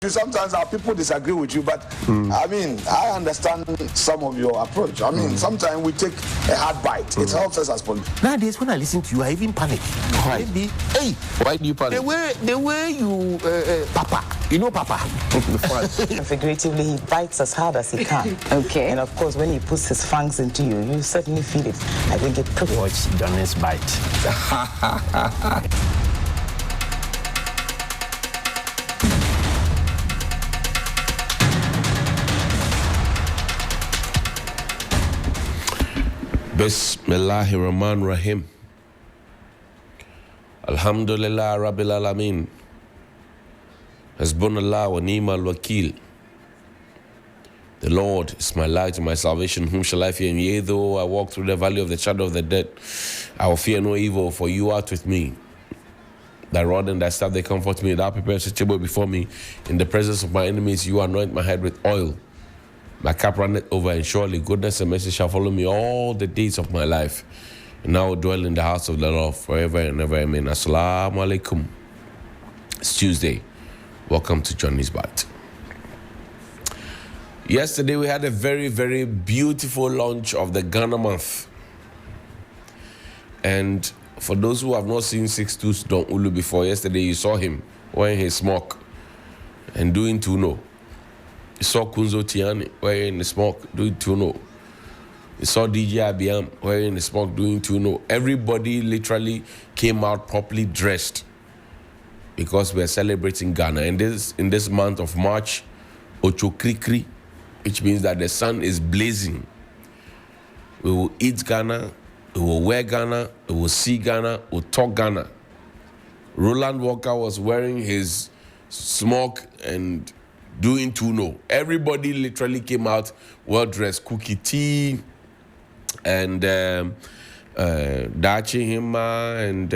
Sometimes our people disagree with you, but I mean, I understand some of your approach. I mean, sometimes we take a hard bite. It helps us as politicians. Nowadays, when I listen to you, I even panic. Maybe, hey, why do you panic? The way you, Papa, you know Papa. Figuratively, he bites as hard as he can. Okay. And of course, when he puts his fangs into you, you certainly feel it. I think it took. Watch Johnny's bite. Bismillahirrahmanirrahim. Alhamdulillah Rabbil Alameen. Hasbunallah wa ni'mal wakil. The Lord is my light and my salvation. Whom shall I fear? Yea, though I walk through the valley of the shadow of the dead, I will fear no evil, for you art with me. Thy rod and thy staff, they comfort me. Thou preparest a table before me in the presence of my enemies. You anoint my head with oil. My cup runneth over, and surely goodness and mercy shall follow me all the days of my life. And I will dwell in the house of the Lord forever and ever. Amen. Assalamu alaikum. It's Tuesday. Welcome to Johnny's Bite. Yesterday we had a very, very beautiful launch of the Ghana month. And for those who have not seen 6'2" Don Ulu before, yesterday you saw him wearing his smock and doing tuno. You saw Kunzo Tiani wearing the smoke doing tuno. You saw DJ Abiam wearing the smoke doing tuno. Everybody literally came out properly dressed because we're celebrating Ghana. And in this month of March, Ochokrikri, which means that the sun is blazing. We will eat Ghana, we will wear Ghana, we will see Ghana, we will talk Ghana. Roland Walker was wearing his smoke and doing tuno. Everybody literally came out well dressed. Cookie Tea and Dachi Hima and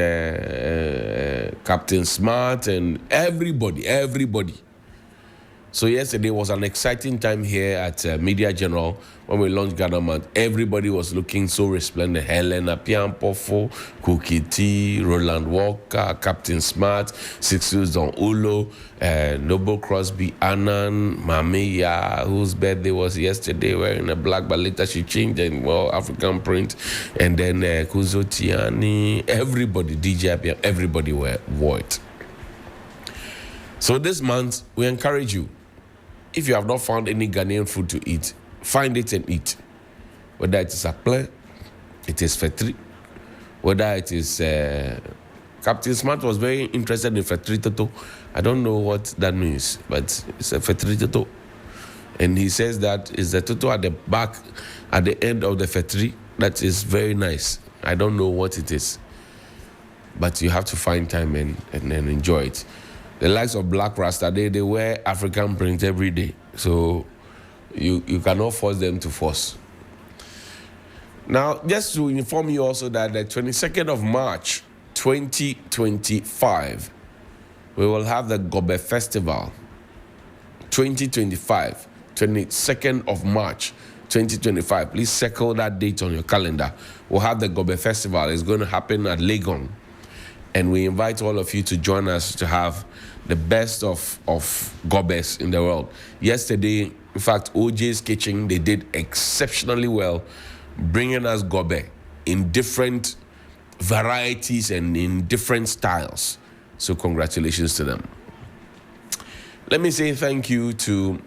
Captain Smart and everybody. So yesterday was an exciting time here at Media General when we launched Ghana Month. Everybody was looking so resplendent. Helena Piampofo, Cookie T, Roland Walker, Captain Smart, 6'2" Don Ulo, Noble Crosby, Annan, Mamiya, whose birthday was yesterday, wearing a black, but later she changed and African print. And then Kuzo Tiani, everybody, DJ Abiam, everybody wore it. So this month, we encourage you, if you have not found any Ghanaian food to eat, find it and eat. Whether it is Aple, it is Fetri, whether it is... Captain Smart was very interested in Fetri Toto. I don't know what that means, but it's a Fetri Toto. And he says that is the Toto at the back, at the end of the Fetri. That is very nice. I don't know what it is. But you have to find time and enjoy it. The likes of Black Rasta, they wear African print every day. So you cannot force them to force. Now, just to inform you also that the 22nd of March, 2025, we will have the Gobe Festival. 2025, 22nd of March, 2025. Please circle that date on your calendar. We'll have the Gobe Festival. It's going to happen at Legon. And we invite all of you to join us to have the best of gobes in the world. Yesterday, in fact, OJ's Kitchen, they did exceptionally well, bringing us gobe in different varieties and in different styles. So congratulations to them. Let me say thank you to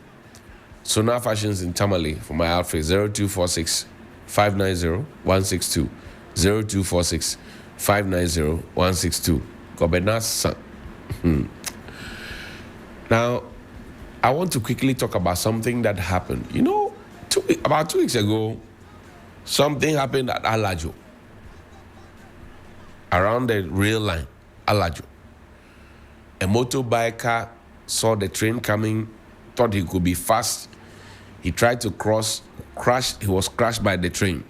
Sonar Fashions in Tamale for my outfit, 0246 590 162. 0246 590 162. Gobenas. Now, I want to quickly talk about something that happened. You know, about 2 weeks ago, something happened at Alajo, around the rail line, Alajo. A motorbiker saw the train coming, thought he could be fast. He tried to crashed. He was crushed by the train.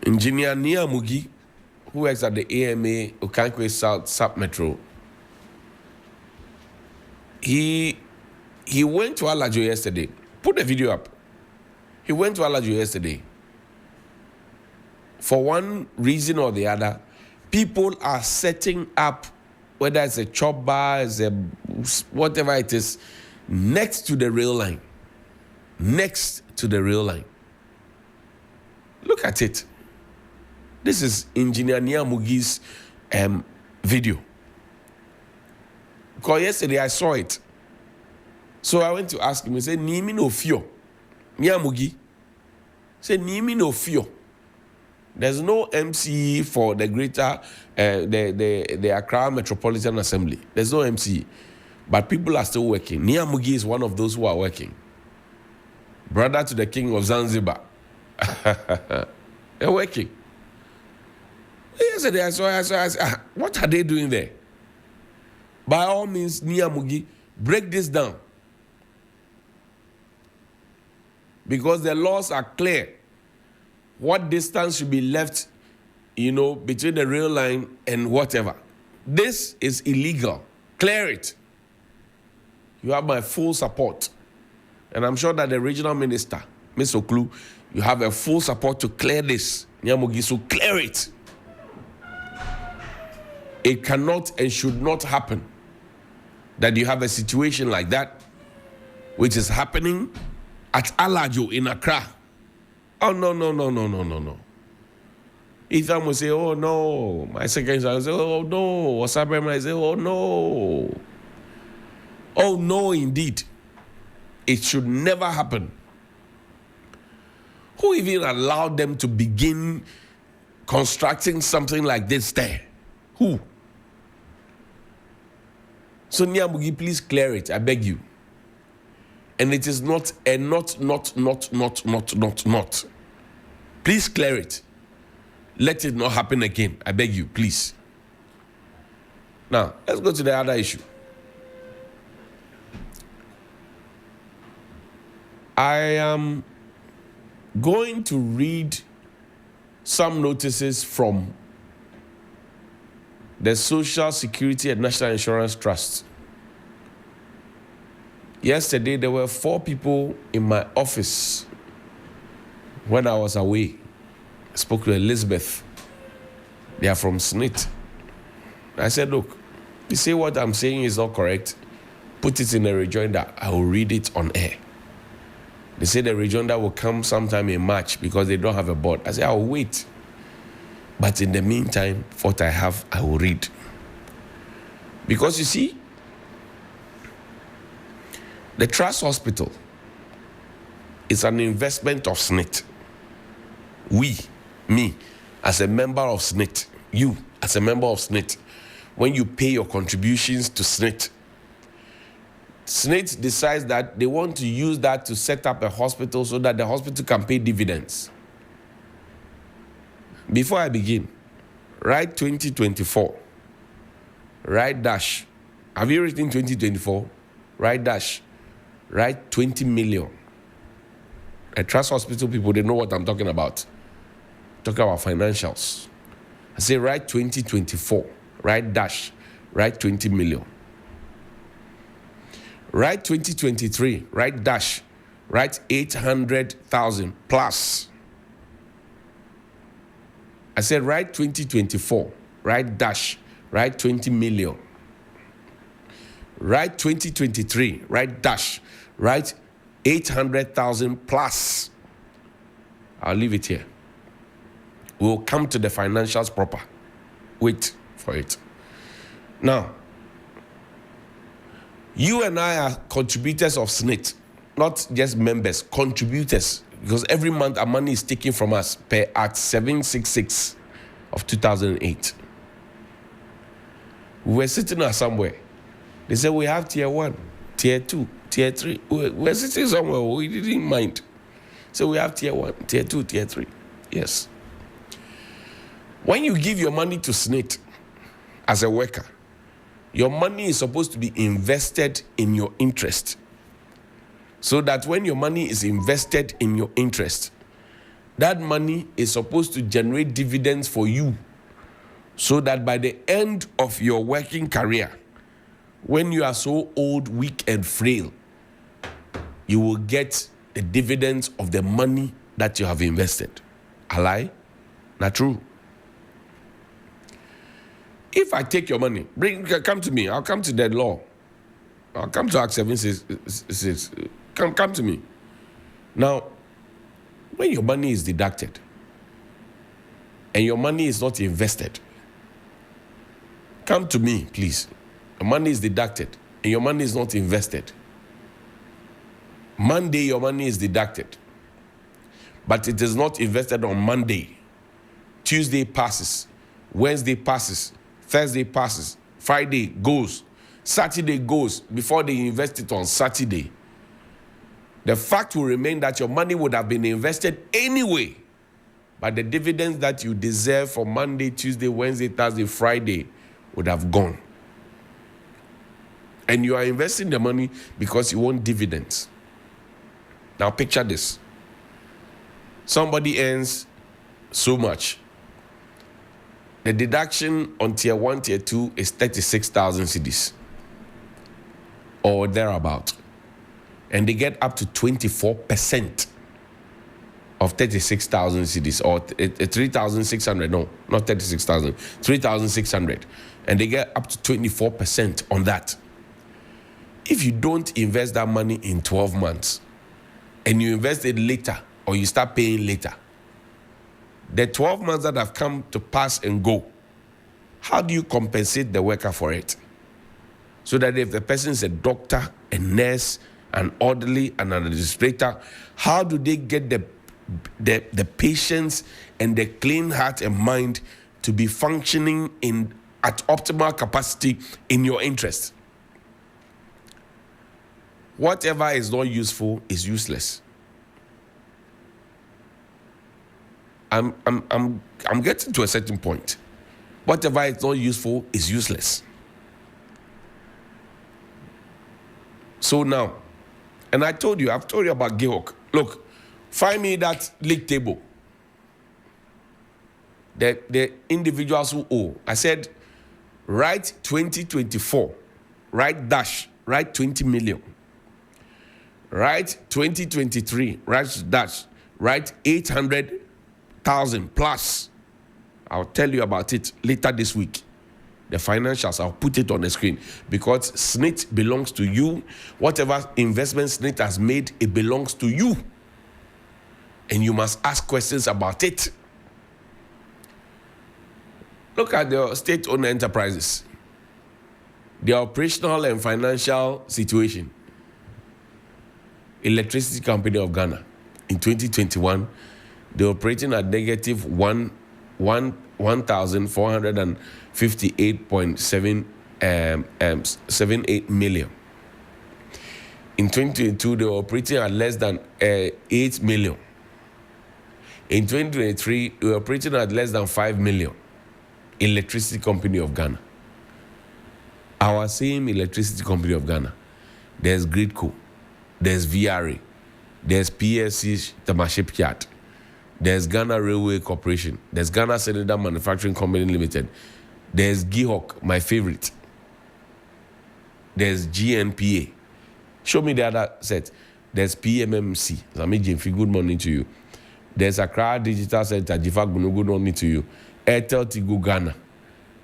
Engineer Nia Mugi, who works at the AMA Okankwe South Sub-Metro, he went to Alajo yesterday. Put the video up. He went to Alajo yesterday. For one reason or the other, people are setting up, whether it's a chop bar, it's a whatever it is, next to the rail line. Next to the rail line. Look at it. This is Engineer Niamugi's video. Because yesterday I saw it. So I went to ask him, he said, Nimi no fio. Niamugi. Said, Nimi no fio. There's no MCE for the greater, the Accra Metropolitan Assembly. There's no MCE. But people are still working. Niamugi is one of those who are working. Brother to the King of Zanzibar. They're working. Yesterday I saw, what are they doing there? By all means, Niamugi, break this down. Because the laws are clear. What distance should be left, between the rail line and whatever. This is illegal. Clear it. You have my full support. And I'm sure that the regional minister, Ms. Oklu, you have a full support to clear this. Niamugi, so clear it. It cannot and should not happen that you have a situation like that, which is happening at Alajo in Accra. Oh, no. Ethan will say, oh, no. My second son will say, oh, no. Osabem will say, oh, no. Oh, no, indeed. It should never happen. Who even allowed them to begin constructing something like this there? Who? So, Niamugi, please clear it. I beg you. And it is not. Please clear it. Let it not happen again. I beg you, please. Now, let's go to the other issue. I am going to read some notices from the Social Security and National Insurance Trust. Yesterday, there were 4 people in my office when I was away. I spoke to Elizabeth. They are from SSNIT. I said, look, you say what I'm saying is not correct. Put it in a rejoinder. I will read it on air. They say the rejoinder will come sometime in March because they don't have a board. I said, I'll wait. But in the meantime, what I have, I will read. Because you see, the Trust Hospital is an investment of SSNIT. Me, as a member of SSNIT, you, as a member of SSNIT, when you pay your contributions to SSNIT, SSNIT decides that they want to use that to set up a hospital so that the hospital can pay dividends. Before I begin, write 2024, write dash. Have you written 2024? Write dash. Write 20 million. A Trust Hospital people, they know what I'm talking about. Talking about financials. I say write 2024, write dash, write 20 million. Write 2023, write dash, write 800,000 plus. I said write 2024, write dash, write 20 million. Write 2023, write dash, write 800,000 plus. I'll leave it here. We'll come to the financials proper. Wait for it. Now, you and I are contributors of SSNIT, not just members, contributors, because every month our money is taken from us per Act 766 of 2008. We were sitting there somewhere. They said we have tier 1, tier 2, tier 3. We're sitting somewhere, we didn't mind. So we have tier 1, tier 2, tier 3. Yes. When you give your money to SSNIT as a worker, your money is supposed to be invested in your interest. So that when your money is invested in your interest, that money is supposed to generate dividends for you. So that by the end of your working career, when you are so old, weak, and frail, you will get the dividends of the money that you have invested. A lie? Not true. If I take your money, come to me, I'll come to the law. I'll come to Act 766. Come to me. Now, when your money is deducted and your money is not invested, come to me, please. Your money is deducted and your money is not invested. Monday, your money is deducted, but it is not invested on Monday. Tuesday passes, Wednesday passes, Thursday passes, Friday goes, Saturday goes before they invest it on Saturday. The fact will remain that your money would have been invested anyway, but the dividends that you deserve for Monday, Tuesday, Wednesday, Thursday, Friday would have gone. And you are investing the money because you want dividends. Now picture this. Somebody earns so much. The deduction on tier 1, tier 2 is 36,000 cedis or thereabout. And they get up to 24% of 36,000 cedis or 3,600. No, not 36,000, 3,600. And they get up to 24% on that. If you don't invest that money in 12 months and you invest it later or you start paying later, the 12 months that have come to pass and go, how do you compensate the worker for it? So that if the person is a doctor, a nurse, an orderly, and an administrator, how do they get the patience and the clean heart and mind to be functioning at optimal capacity in your interest? Whatever is not useful is useless. I'm getting to a certain point. Whatever is not useful is useless. So now, and I've told you about Gihok. Look, find me that league table. The individuals who owe. I said, write 2024, write 20 million. Write 2023, write 800,000 plus. I'll tell you about it later this week. The financials, I'll put it on the screen because SSNIT belongs to you. Whatever investment SSNIT has made, it belongs to you. And you must ask questions about it. Look at the state-owned enterprises, their operational and financial situation. Electricity Company of Ghana, in 2021, they're operating at negative 1,458.78 million. In 2022, they were operating at less than 8 million. In 2023, they were operating at less than 5 million. Electricity Company of Ghana. Our same Electricity Company of Ghana. There's Gridco. There's VRA. There's PSC Tamaship Yard. There's Ghana Railway Corporation. There's Ghana Senator Manufacturing Company Limited. There's Gihok, my favorite. There's GNPA. Show me the other set. There's PMMC. Zamiji, good morning to you. There's Accra Digital Center. Jifa Gunu, good morning to you. Airtel Tigo Ghana.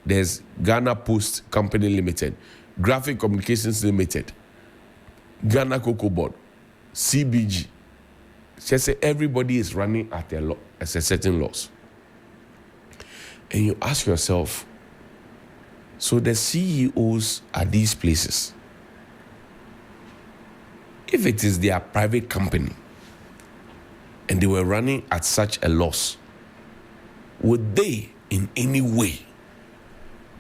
There's Ghana Post Company Limited. Graphic Communications Limited. Ghana Cocoa Board. CBG. Just say everybody is running at a certain loss. And you ask yourself, so the CEOs at these places, if it is their private company and they were running at such a loss, would they in any way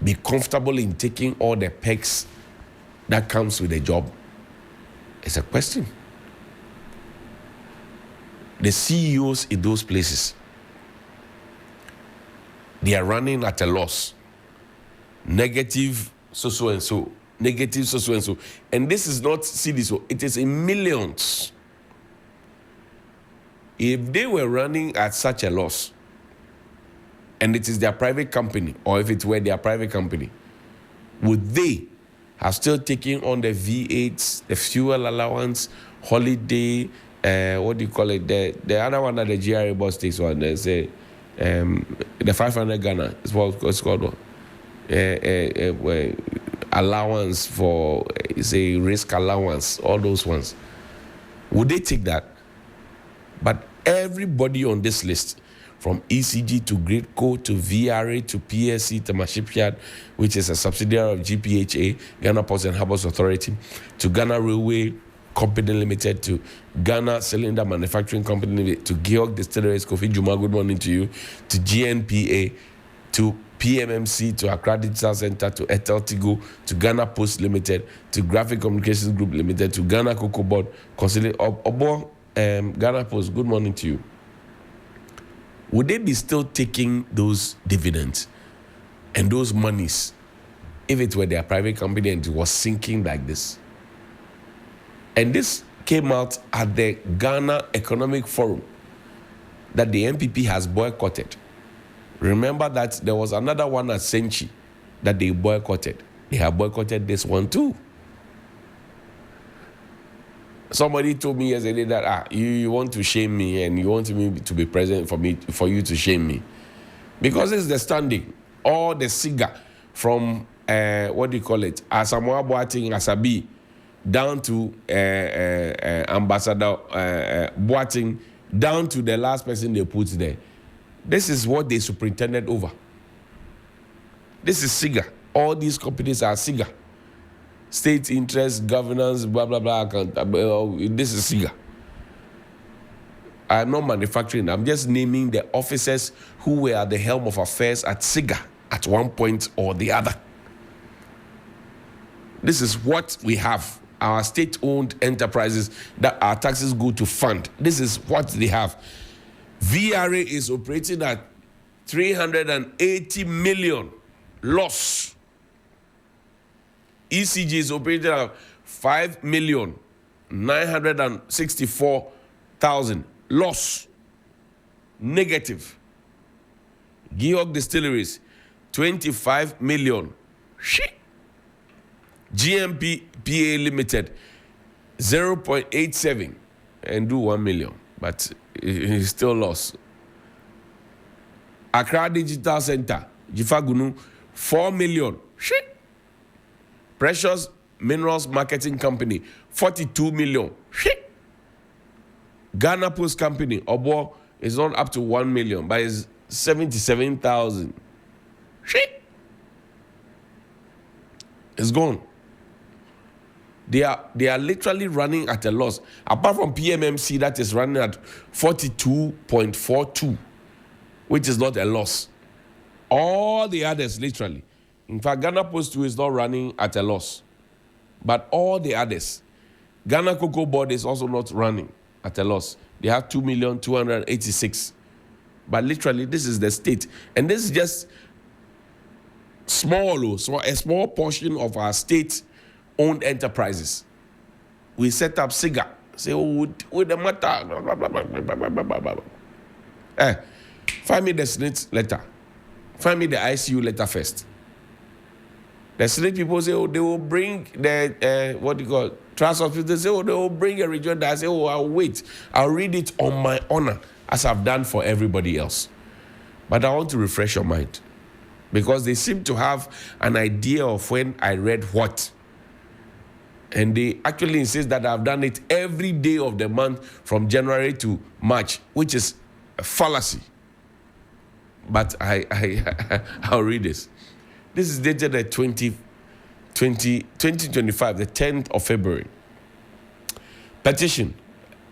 be comfortable in taking all the perks that comes with a job? It's a question. The CEOs in those places, they are running at a loss. Negative so and so. Negative so and so. And this is not cedis, it is in millions. If they were running at such a loss, and it is their private company, or if it were their private company, would they have still taken on the V8s, the fuel allowance, holiday, what do you call it? The other one that the GRA boss takes on, they say, the 500 Ghana, is what it's called. allowance for, say, risk allowance, all those ones. Would they take that? But everybody on this list, from ECG to Gridco to VRA to PSC to Shipyard, which is a subsidiary of GPHA, Ghana Ports and Harbours Authority, to Ghana Railway Company Limited, to Ghana Cylinder Manufacturing Company Limited, to Georg Distilleries, Kofi Juma, good morning to you, to GNPA, to PMMC, to Accra Digital Center, to Etel Tigo, to Ghana Post Limited, to Graphic Communications Group Limited, to Ghana Cocoa Board, Obo, Ghana Post, good morning to you. Would they be still taking those dividends and those monies if it were their private company and it was sinking like this? And this came out at the Ghana Economic Forum that the MPP has boycotted. Remember that there was another one at Senchi that they boycotted. They have boycotted this one too. Somebody told me yesterday that you want to shame me and you want me to be present for you to shame me. Because it's the standing, all the SIGA from, what do you call it, Asamoah Boateng Asabi, down to Ambassador Boateng, down to the last person they put there. This is what they superintended over. This is SIGA. All these companies are SIGA. State interest, governance, blah, blah, blah. This is SIGA. I'm not manufacturing. I'm just naming the officers who were at the helm of affairs at SIGA at one point or the other. This is what we have. Our state-owned enterprises that our taxes go to fund. This is what they have. VRA is operating at 380 million loss. ECG is operating at 5,964,000 loss. Negative. Georg Distilleries, 25 million. Shit. GMPA Limited, 0.87 and do 1 million, but it's still lost. Accra Digital Center, Jifagunu, 4 million. Shit. Precious Minerals Marketing Company, 42 million. Shit. Ghana Post Company, Obo, is not up to 1 million, but it's 77,000. Shit. It's gone. They are literally running at a loss. Apart from PMMC, that is running at 42.42, which is not a loss. All the others, literally. In fact, Ghana Post 2 is not running at a loss. But all the others, Ghana Cocoa Board is also not running at a loss. They have 2,286,000. But literally, this is the state. And this is just a small portion of our state-owned enterprises. We set up SIGA. Say, with the matter, blah, blah, blah, blah, blah, blah, blah, blah. Find me the SSNIT letter. Find me the ICU letter first. The SSNIT people say, they will bring the, what do you call it, trust hospital. They say, they will bring a region that I say, I'll wait. I'll read it on my honor, as I've done for everybody else. But I want to refresh your mind, because they seem to have an idea of when I read what. And they actually insist that I've done it every day of the month from January to March, which is a fallacy. But I'll read this. This is dated the 2025, the 10th of February. Petition.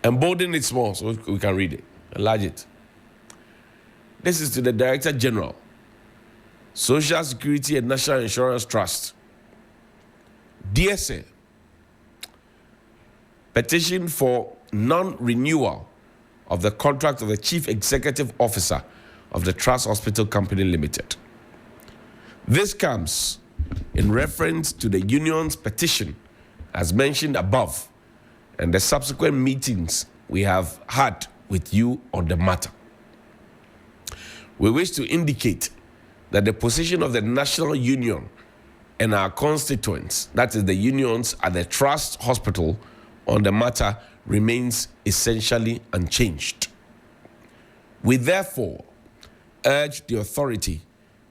Embolden it small so we can read it. Enlarge it. This is to the Director General, Social Security and National Insurance Trust. Dear Sir, petition for non-renewal of the contract of the Chief Executive Officer of the Trust Hospital Company Limited. This comes in reference to the union's petition, as mentioned above, and the subsequent meetings we have had with you on the matter. We wish to indicate that the position of the National Union and our constituents, that is the unions at the Trust Hospital, on the matter remains essentially unchanged. We therefore urge the authority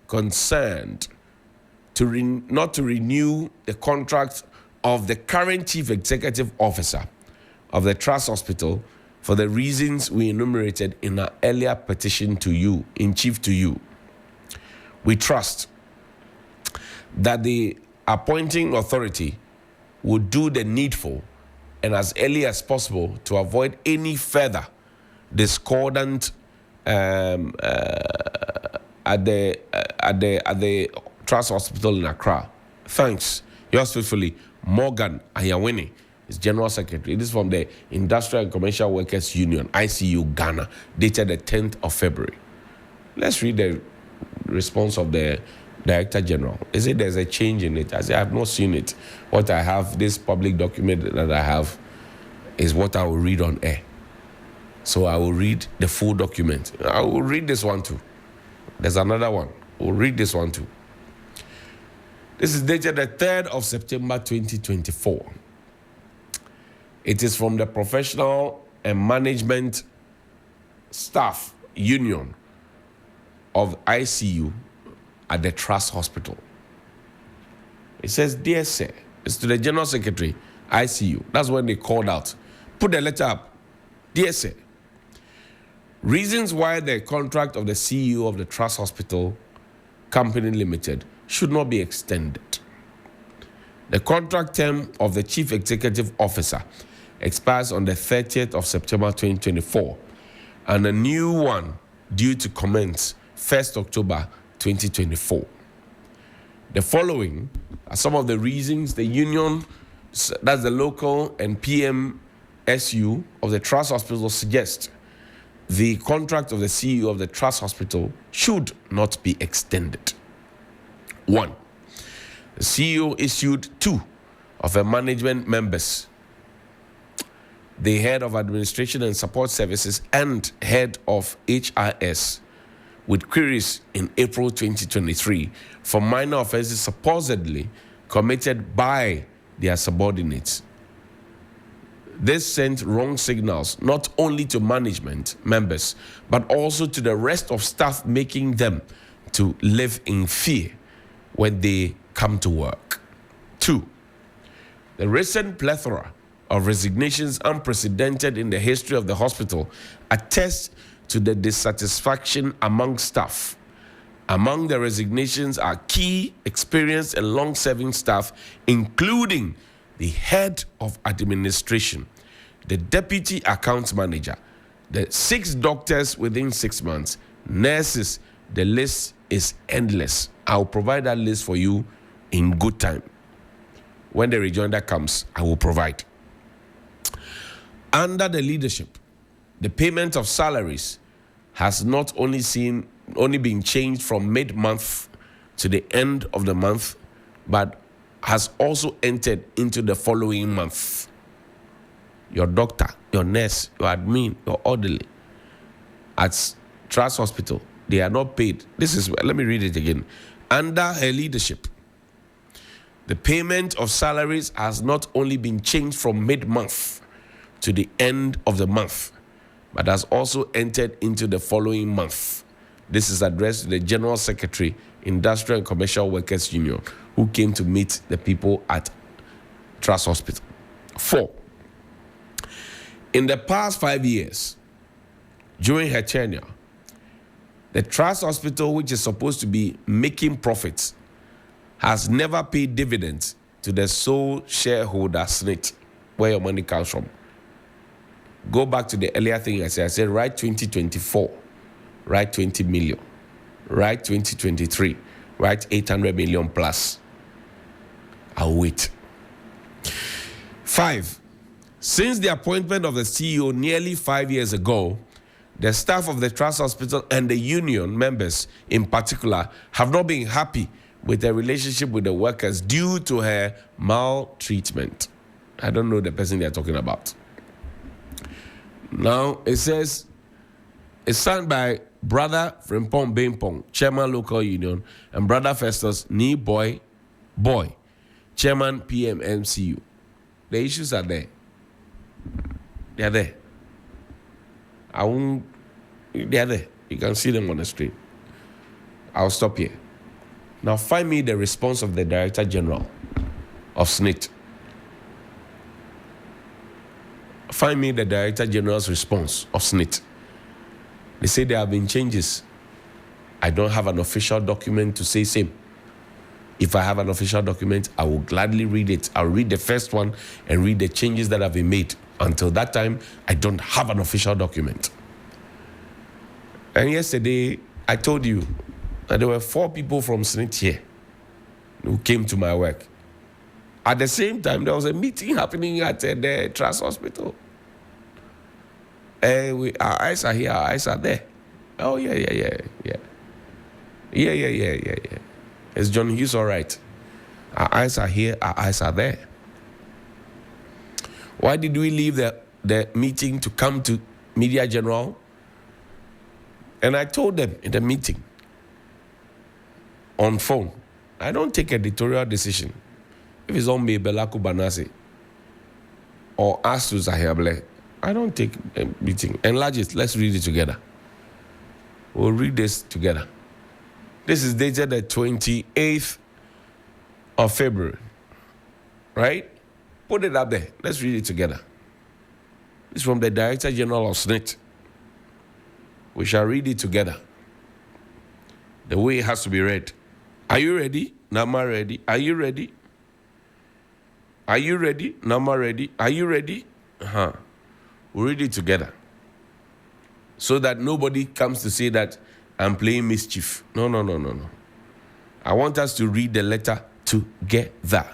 concerned not to renew the contract of the current chief executive officer of the Trust Hospital for the reasons we enumerated in our earlier petition to you, in chief to you. We trust that the appointing authority will do the needful and as early as possible to avoid any further discordant at the Trust Hospital in Accra. Thanks. Yours faithfully, Morgan Ayawini, is General Secretary. This is from the Industrial and Commercial Workers Union, ICU Ghana, dated the 10th of February. Let's read the response of the Director General. Is it there's a change in it? I say I have not seen it. What I have, this public document that I have, is what I will read on air. So I will read the full document. I will read this one too. There's another one. We'll read this one too. This is dated the 3rd of September 2024. It is from the Professional and Management Staff Union of ICU at the Trust Hospital. It says, "Dear Sir," it's to the General Secretary, ICU. That's when they called out. Put the letter up. "Dear Sir, reasons why the contract of the CEO of the Trust Hospital Company Limited should not be extended. The contract term of the Chief Executive Officer expires on the 30th of September 2024, and a new one due to commence 1st October 2024. The following are some of the reasons the union, that's the local and PMSU of the Trust Hospital, suggest the contract of the CEO of the Trust Hospital should not be extended. 1. The CEO issued 2 of her management members, the head of administration and support services and head of HRS, with queries in April 2023 for minor offenses supposedly committed by their subordinates. This sent wrong signals not only to management members, but also to the rest of staff, making them to live in fear when they come to work. 2. The recent plethora of resignations, unprecedented in the history of the hospital, attests to the dissatisfaction among staff. Among the resignations are key, experienced, and long-serving staff, including the head of administration, the deputy accounts manager, the 6 doctors within 6 months, nurses. The list is endless. I'll provide that list for you in good time. When the rejoinder comes, I will provide. Under the leadership, the payment of salaries has not only been changed from mid-month to the end of the month, but has also entered into the following month. Your doctor, your nurse, your admin, your orderly at Trust Hospital, they are not paid. Let me read it again. Under her leadership, the payment of salaries has not only been changed from mid-month to the end of the month, but has also entered into the following month. This is addressed to the General Secretary, Industrial and Commercial Workers Union, who came to meet the people at Trust Hospital. 4. In the past 5 years, during her tenure, the Trust Hospital, which is supposed to be making profits, has never paid dividends to the sole shareholder, SSNIT, where your money comes from. Go back to the earlier thing I said, write 2024, write 20 million, write 2023, write 800 million plus. I'll wait. 5. Since the appointment of the CEO nearly 5 years ago, the staff of the Trust Hospital and the union members in particular have not been happy with their relationship with the workers due to her maltreatment. I don't know the person they're talking about. Now, it says, it's signed by Brother Frimpong Bempong, Chairman Local Union, and Brother Festus Ni Boy, Chairman PMMCU. The issues are there. They are there. They are there. You can see them on the street. I'll stop here. Now find me the response of the Director General of SSNIT. Find me the Director General's response of SSNIT. They say there have been changes. I don't have an official document to say same. If I have an official document, I will gladly read it. I'll read the first one and read the changes that have been made. Until that time, I don't have an official document. And yesterday, I told you that there were 4 people from SSNIT here who came to my work. At the same time, there was a meeting happening at the Trust Hospital. Our eyes are here, our eyes are there. Oh, yeah. Is Johnnie Hughes all right? Our eyes are here, our eyes are there. Why did we leave the meeting to come to Media General? And I told them in the meeting, on phone, I don't take editorial decision. If it's on me, Belaku Banase, or Astu Zahiable, I don't take a meeting. Enlarge it, let's read it together. We'll read this together. This is dated the 28th of February, right? Put it up there. Let's read it together. It's from the Director General of SSNIT. We shall read it together. The way it has to be read. Are you ready? Nama ready? Are you ready? Are you ready? Nama ready? Are you ready? We'll read it together. So that nobody comes to say that I'm playing mischief. No. I want us to read the letter together.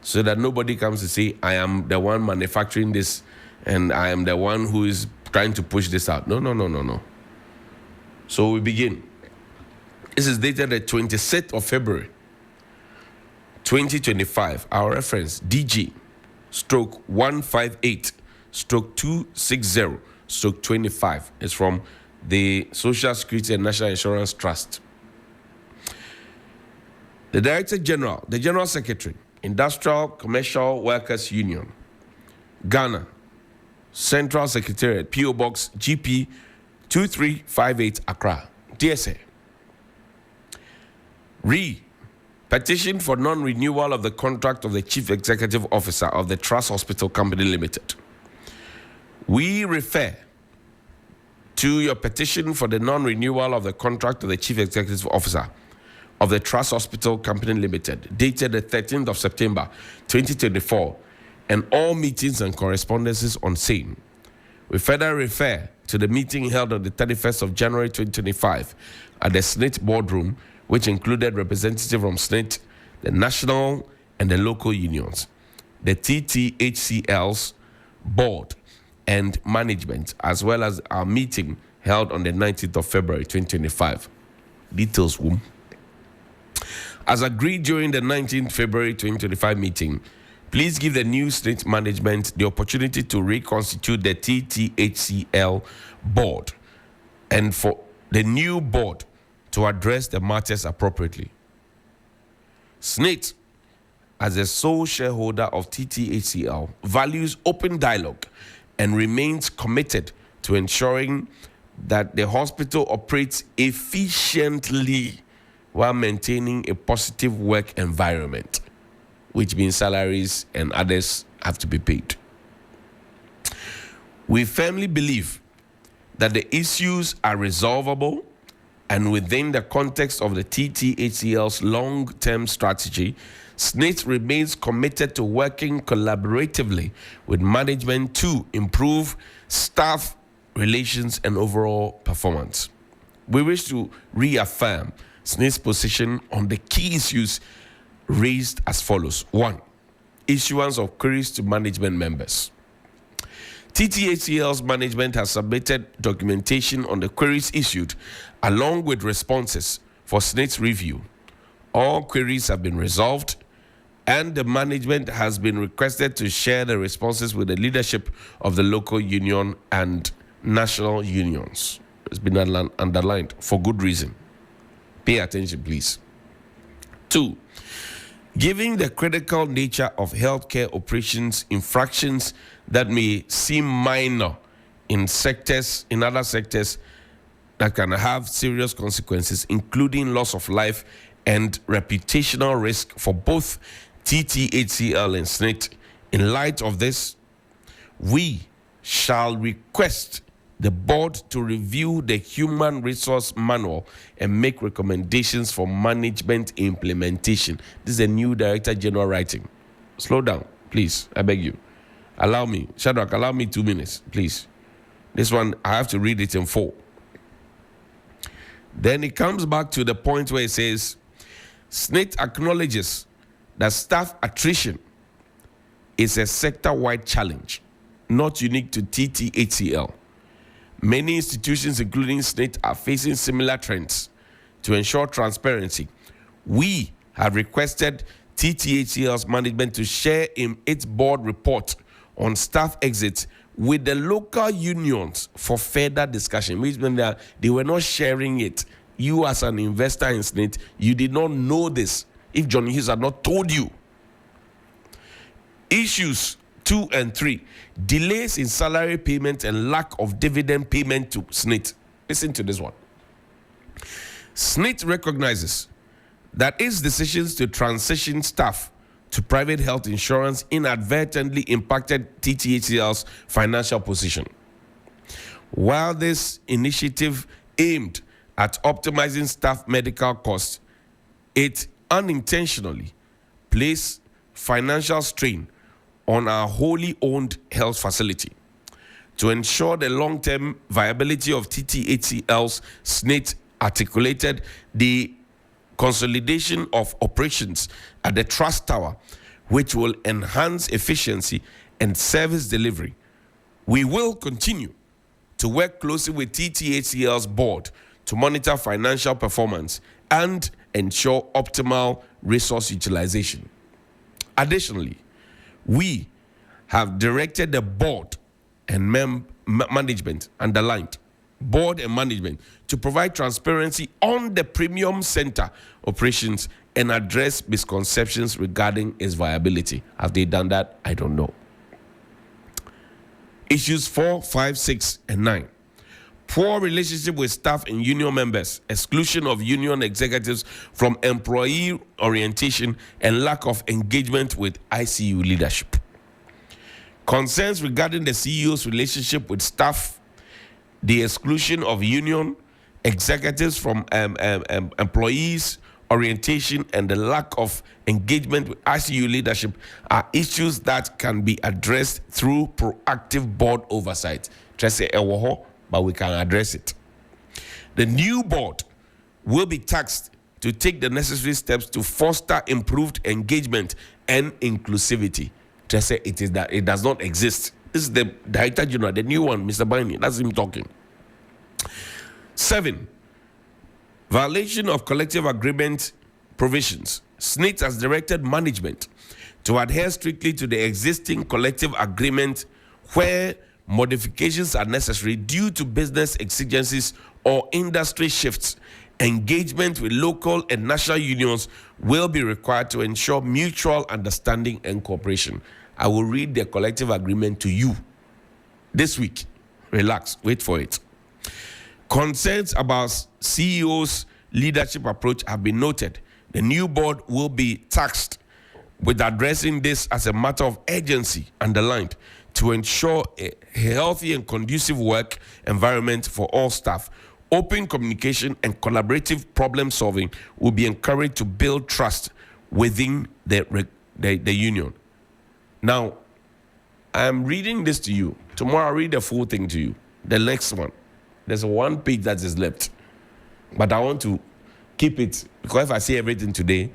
So that nobody comes to say, I am the one manufacturing this and I am the one who is trying to push this out. No. So we begin. This is dated the 26th of February, 2025. Our reference, DG, stroke 158, stroke 260, stroke 25. It's from the Social Security and National Insurance Trust. The Director General, the General Secretary, Industrial Commercial Workers Union, Ghana, Central Secretariat, PO Box GP 2358 Accra, DSA. Petition for non-renewal of the contract of the Chief Executive Officer of the Trust Hospital Company Limited. We refer to your petition for the non-renewal of the contract of the Chief Executive Officer of the Trust Hospital Company Limited, dated the 13th of September, 2024, and all meetings and correspondences on same. We further refer to the meeting held on the 31st of January, 2025 at the SSNIT boardroom, which included representatives from SSNIT, the national and the local unions, the TTHCL's board and management, as well as our meeting held on the 19th of February, 2025. Details, womb. As agreed during the 19th February 2025 meeting, please give the new SSNIT management the opportunity to reconstitute the TTHCL board and for the new board to address the matters appropriately. SSNIT, as a sole shareholder of TTHCL, values open dialogue and remains committed to ensuring that the hospital operates efficiently while maintaining a positive work environment, which means salaries and others have to be paid. We firmly believe that the issues are resolvable and within the context of the TTHCL's long-term strategy, SSNIT remains committed to working collaboratively with management to improve staff relations and overall performance. We wish to reaffirm SSNIT's position on the key issues raised as follows. 1. Issuance of queries to management members. TTHCL's management has submitted documentation on the queries issued along with responses for SSNIT's review. All queries have been resolved and the management has been requested to share the responses with the leadership of the local union and national unions. It's been underlined for good reason. Pay attention, please. 2. Given the critical nature of healthcare operations, infractions that may seem minor in other sectors that can have serious consequences, including loss of life and reputational risk for both TTHCL and SSNIT. In light of this, we shall request the board to review the Human Resource Manual and make recommendations for management implementation. This is a new Director General writing. Slow down, please. I beg you. Allow me. Shadrach, allow me 2 minutes, please. This one, I have to read it in full. Then it comes back to the point where it says, SSNIT acknowledges that staff attrition is a sector-wide challenge, not unique to TTHCL. Many institutions, including SSNIT, are facing similar trends. To ensure transparency, we have requested TTHCL's management to share in its board report on staff exits with the local unions for further discussion. Which means that they were not sharing it. You, as an investor in SSNIT, you did not know this if Johnnie Hughes had not told you. Issues 2 and 3, delays in salary payment and lack of dividend payment to SSNIT. Listen to this one. SSNIT recognizes that its decisions to transition staff to private health insurance inadvertently impacted TTHCL's financial position. While this initiative aimed at optimizing staff medical costs, it unintentionally placed financial strain on our wholly owned health facility. To ensure the long-term viability of TTHCL's SSNIT articulated the consolidation of operations at the Trust Tower, which will enhance efficiency and service delivery. We will continue to work closely with TTHCL's board to monitor financial performance and ensure optimal resource utilization. Additionally, we have directed the board and management, underlined, board and management, to provide transparency on the premium center operations and address misconceptions regarding its viability. Have they done that? I don't know. Issues 4, 5, 6, and 9. Poor relationship with staff and union members, exclusion of union executives from employee orientation, and lack of engagement with ICU leadership. Concerns regarding the CEO's relationship with staff, the exclusion of union executives from employees orientation, and the lack of engagement with ICU leadership are issues that can be addressed through proactive board oversight. But we can address it. The new board will be tasked to take the necessary steps to foster improved engagement and inclusivity. It does not exist. This is the Director General, the new one, Mr. Baini. That's him talking. 7. Violation of collective agreement provisions. SSNIT has directed management to adhere strictly to the existing collective agreement where modifications are necessary due to business exigencies or industry shifts. Engagement with local and national unions will be required to ensure mutual understanding and cooperation. I will read the collective agreement to you this week. Relax, wait for it. Concerns about CEO's leadership approach have been noted. The new board will be tasked with addressing this as a matter of urgency, underlined, to ensure a healthy and conducive work environment for all staff. Open communication and collaborative problem solving will be encouraged to build trust within the union. Now, I'm reading this to you. Tomorrow I'll read the full thing to you. The next one. There's one page that is left. But I want to keep it, because if I see everything today,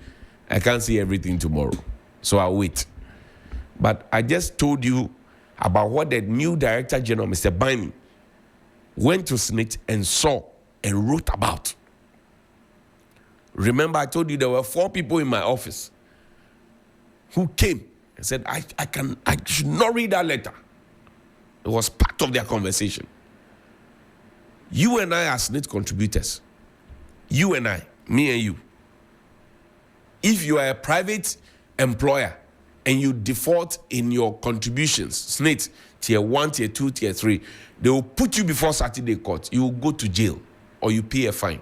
I can't see everything tomorrow. So I'll wait. But I just told you about what the new Director General, Mr. Baini, went to SSNIT and saw and wrote about. Remember, I told you there were 4 people in my office who came and said, I should not read that letter. It was part of their conversation. You and I are SSNIT contributors. You and I, me and you. If you are a private employer and you default in your contributions, SSNIT, tier 1, tier 2, tier 3, they will put you before Saturday court. You will go to jail or you pay a fine.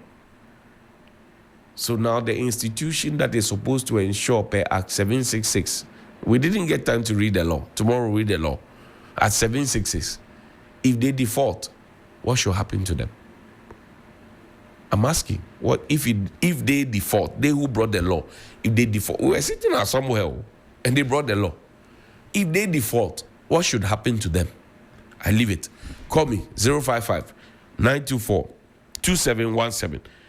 So now the institution that is supposed to ensure per Act 766, we didn't get time to read the law. Tomorrow we'll read the law. At 766, if they default, what should happen to them? I'm asking, what if they default, they who brought the law, if they default, we were sitting at somewhere and they brought the law. If they default, what should happen to them? I leave it. Call me 055 924 2717.